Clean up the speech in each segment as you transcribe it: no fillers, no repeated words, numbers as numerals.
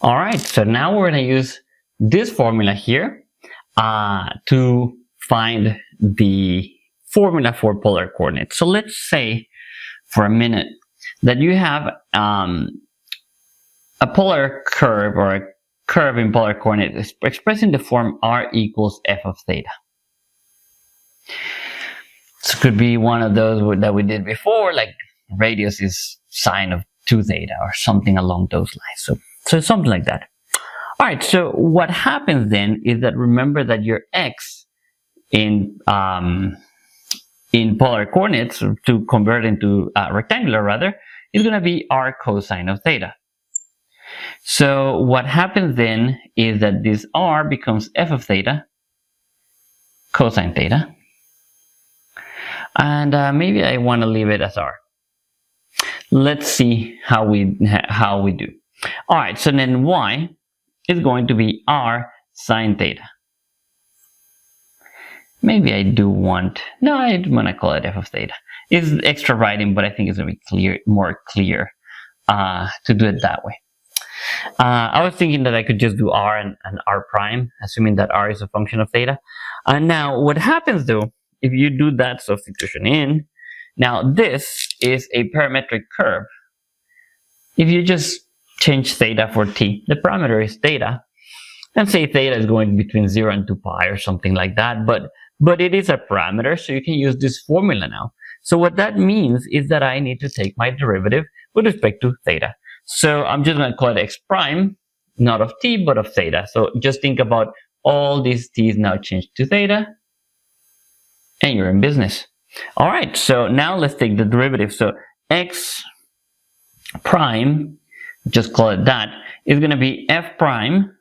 All right, so now we're going to use this formula here to find the formula for polar coordinates. So let's say for a minute that you have a polar curve or a curve in polar coordinates expressed in the form r equals f of theta. This could be one of those that we did before, like radius is sine of 2 theta or something along those lines. So something like that. All right, so what happens then is that remember that your x in polar coordinates, to convert into rectangular rather, is going to be r cosine of theta. So what happens then is that this r becomes f of theta cosine theta. And maybe I want to leave it as r. Let's see how we do. All right, so then y is going to be r sine theta. Maybe I do want, no, I want to call it f of theta. It's extra writing, but I think it's going to be more clear to do it that way. I was thinking that I could just do r and r prime, assuming that r is a function of theta. And now what happens though, if you do that substitution in, now this is a parametric curve. If you just change theta for t, the parameter is theta, and say theta is going between 0 and 2 pi or something like that, but it is a parameter, so you can use this formula now. So what that means is that I need to take my derivative with respect to theta. So I'm just going to call it x prime, not of t, but of theta. So just think about all these t's now changed to theta, and you're in business. All right, so now let's take the derivative. So x prime, just call it that, is going to be f prime,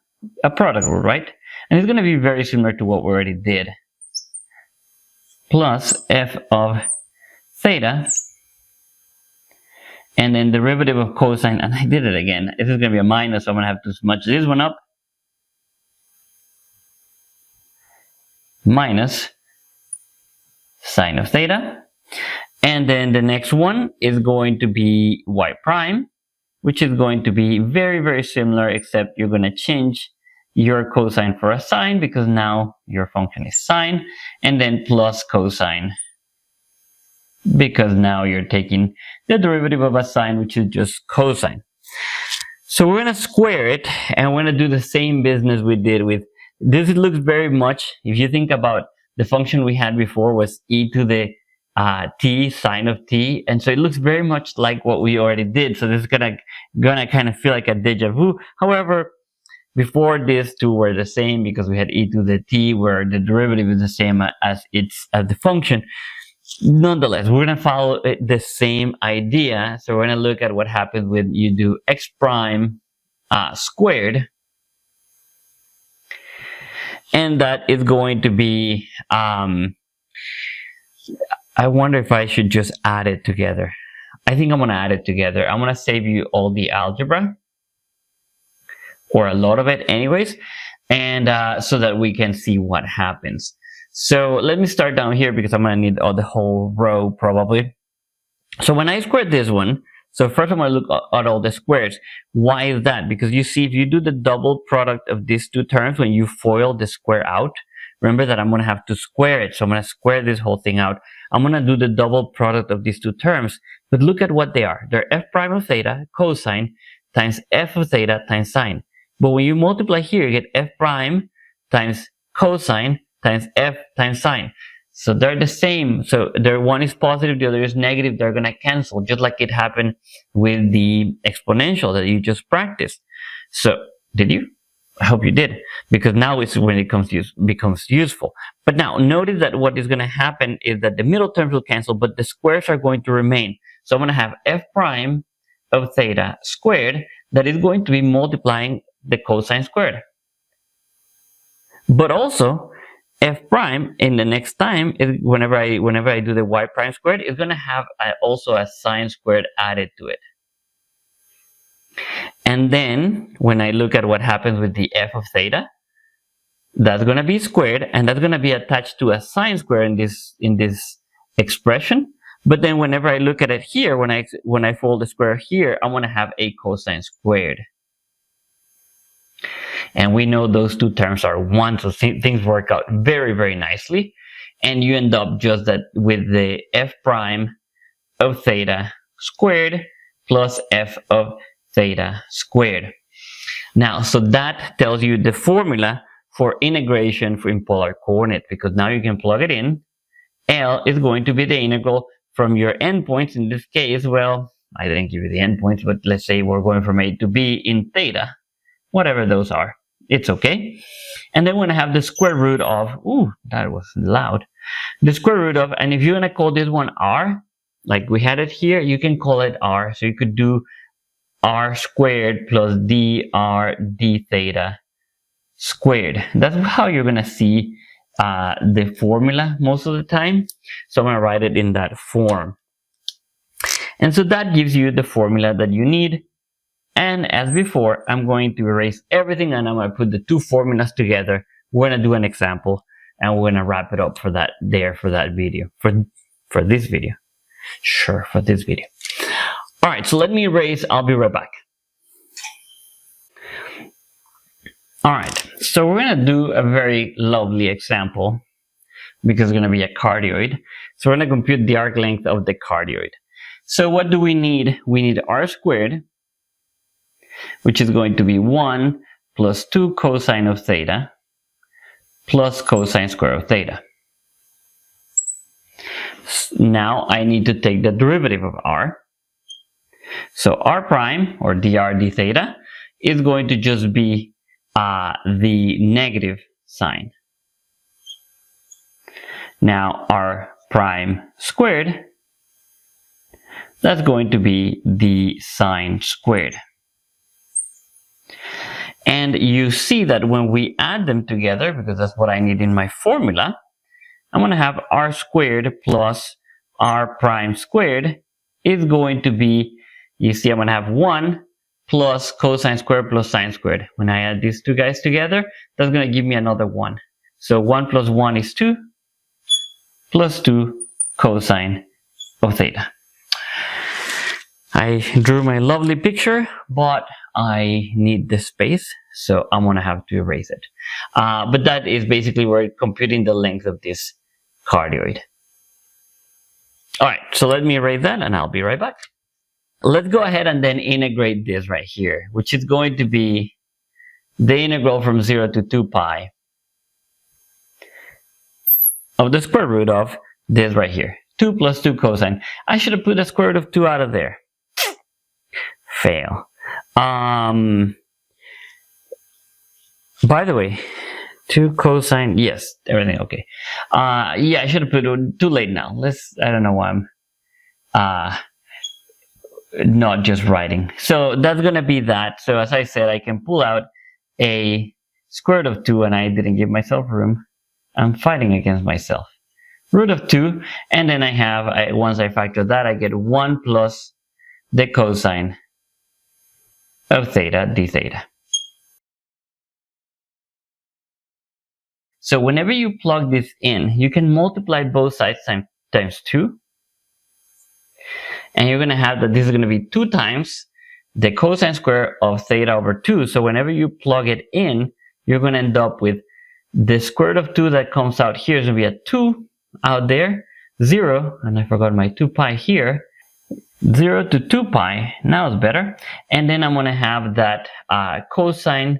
a product rule, right? And it's going to be very similar to what we already did, plus f of theta, and then derivative of cosine, and I did it again. This is going to be a minus, so I'm going to have to smudge this one up, minus sine of theta. And then the next one is going to be y prime, which is going to be very, very similar, except you're going to change your cosine for a sine because now your function is sine, and then plus cosine because now you're taking the derivative of a sine, which is just cosine. So we're going to square it, and we're going to do the same business we did with this. It looks very much, if you think about the function we had before was e to the t sine of t, and so it looks very much like what we already did. So this is gonna kind of feel like a deja vu. However, before these two were the same because we had e to the t where the derivative is the same as the function. Nonetheless, we're gonna follow the same idea. So we're gonna look at what happens when you do x prime squared, and that is going to be I wonder if I should just add it together. I think I'm going to add it together. I'm going to save you all the algebra, or a lot of it anyways, and so that we can see what happens. So let me start down here because I'm going to need the whole row probably. So when I squared this one, so first I'm going to look at all the squares. Why is that? Because you see, if you do the double product of these two terms, when you FOIL the square out, remember that I'm going to have to square it. So I'm going to square this whole thing out. I'm going to do the double product of these two terms. But look at what they are. They're f prime of theta cosine times f of theta times sine. But when you multiply here, you get f prime times cosine times f times sine. So they're the same. So one is positive, the other is negative. They're going to cancel, just like it happened with the exponential that you just practiced. So did you? I hope you did, because now it's when it becomes useful. But now notice that what is going to happen is that the middle terms will cancel, but the squares are going to remain. So I'm going to have f prime of theta squared that is going to be multiplying the cosine squared. But also f prime in the next time is whenever I do the y prime squared is going to have also a sine squared added to it. And then when I look at what happens with the f of theta, that's going to be squared, and that's going to be attached to a sine square in this expression. But then whenever I look at it here, when I fold the square here, I'm going to have a cosine squared. And we know those two terms are 1, so things work out very, very nicely. And you end up just that with the f prime of theta squared plus f of theta squared. Now, so that tells you the formula for integration in polar coordinates, because now you can plug it in. L is going to be the integral from your endpoints. In this case, well, I didn't give you the endpoints, but let's say we're going from A to B in theta, whatever those are, it's okay. And then we're going to have the square root of, ooh, that was loud, the square root of, and if you're going to call this one R, like we had it here, you can call it R. So you could do R squared plus dr d theta squared. That's how you're going to see the formula most of the time. So I'm going to write it in that form. And so that gives you the formula that you need. And as before, I'm going to erase everything and I'm going to put the two formulas together. We're going to do an example and we're going to wrap it up for that video, for this video. Sure, for this video. All right, so let me erase. I'll be right back. All right, so we're going to do a very lovely example because it's going to be a cardioid. So we're going to compute the arc length of the cardioid. So what do we need? We need r squared, which is going to be 1 plus 2 cosine of theta plus cosine square of theta. Now I need to take the derivative of r. So r prime, or dr d theta, is going to just be the negative sign. Now r prime squared, that's going to be the sine squared. And you see that when we add them together, because that's what I need in my formula, I'm going to have r squared plus r prime squared is going to be, you see, I'm going to have 1 plus cosine squared plus sine squared. When I add these two guys together, that's going to give me another 1. So 1 plus 1 is 2 plus 2 cosine of theta. I drew my lovely picture, but I need the space, so I'm going to have to erase it. But that is basically we're computing the length of this cardioid. All right, so let me erase that and I'll be right back. Let's go ahead and then integrate this right here, which is going to be the integral from 0 to 2 pi of the square root of this right here. 2 plus 2 cosine. I should have put the square root of 2 out of there. Fail. By the way, 2 cosine, yes, everything okay. Yeah, I should have put it too late now. I don't know why I'm not just writing. So that's gonna be that. So as I said, I can pull out a square root of 2 and I didn't give myself room. I'm fighting against myself. Root of 2, and then I have, once I factor that, I get 1 plus the cosine of theta d theta. So whenever you plug this in, you can multiply both sides times 2. And you're going to have that this is going to be 2 times the cosine square of theta over 2. So whenever you plug it in, you're going to end up with the square root of 2 that comes out here is going to be a 2 out there, 0, and I forgot my 2 pi here, 0 to 2 pi, now it's better. And then I'm going to have that cosine,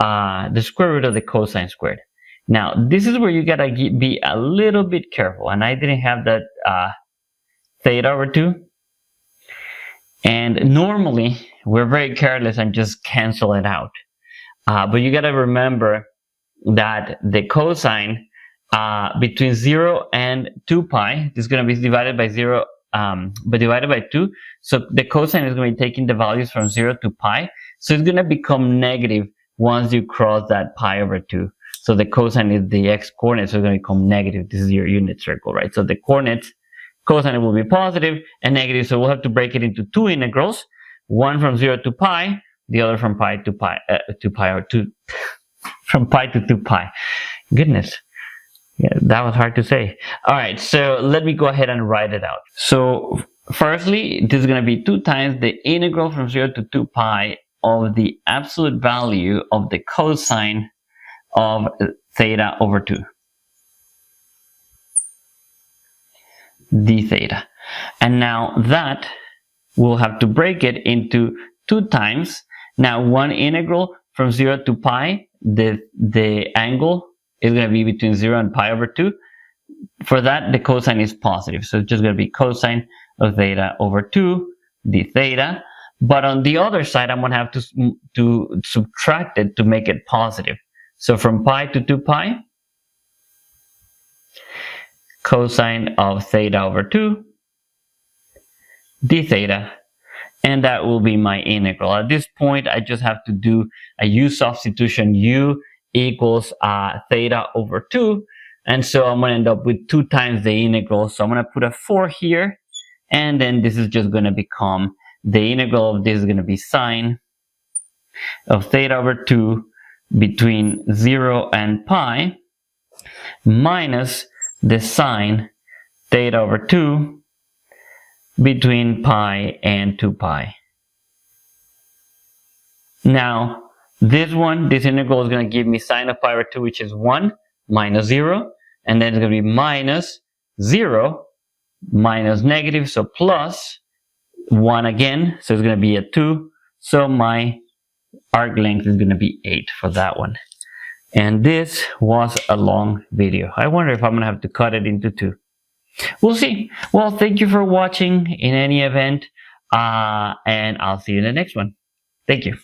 the square root of the cosine squared. Now, this is where you got to be a little bit careful, and I didn't have that theta over 2. And normally, we're very careless and just cancel it out. But you got to remember that the cosine between 0 and 2 pi is going to be divided by 0, but divided by 2. So the cosine is going to be taking the values from 0 to pi. So it's going to become negative once you cross that pi over 2. So the cosine is the x-coordinate, so it's going to become negative. This is your unit circle, right? So the coordinates, cosine will be positive and negative, so we'll have to break it into 2 integrals. One from 0 to pi, the other from pi to pi, from pi to 2 pi. Goodness. Yeah, that was hard to say. All right, so let me go ahead and write it out. So firstly, this is going to be 2 times the integral from 0 to 2 pi of the absolute value of the cosine of theta over 2. d theta. And now that we'll have to break it into 2 times. Now one integral from 0 to pi, the angle is going to be between 0 and pi over 2. For that, the cosine is positive. So it's just going to be cosine of theta over 2 d theta. But on the other side, I'm going to have to subtract it to make it positive. So from pi to 2 pi, cosine of theta over 2 d theta, and that will be my integral. At this point, I just have to do a u substitution. U equals theta over 2, and so I'm going to end up with 2 times the integral. So I'm going to put a 4 here, and then this is just going to become, the integral of this is going to be sine of theta over 2 between 0 and pi minus the sine theta over 2 between pi and 2 pi. Now, this integral is going to give me sine of pi over 2, which is 1 minus 0, and then it's going to be minus 0 minus negative, so plus 1 again, so it's going to be a 2, so my arc length is going to be 8 for that one. And this was a long video. I wonder if I'm going to have to cut it into 2. We'll see. Well, thank you for watching in any event, and I'll see you in the next one. Thank you.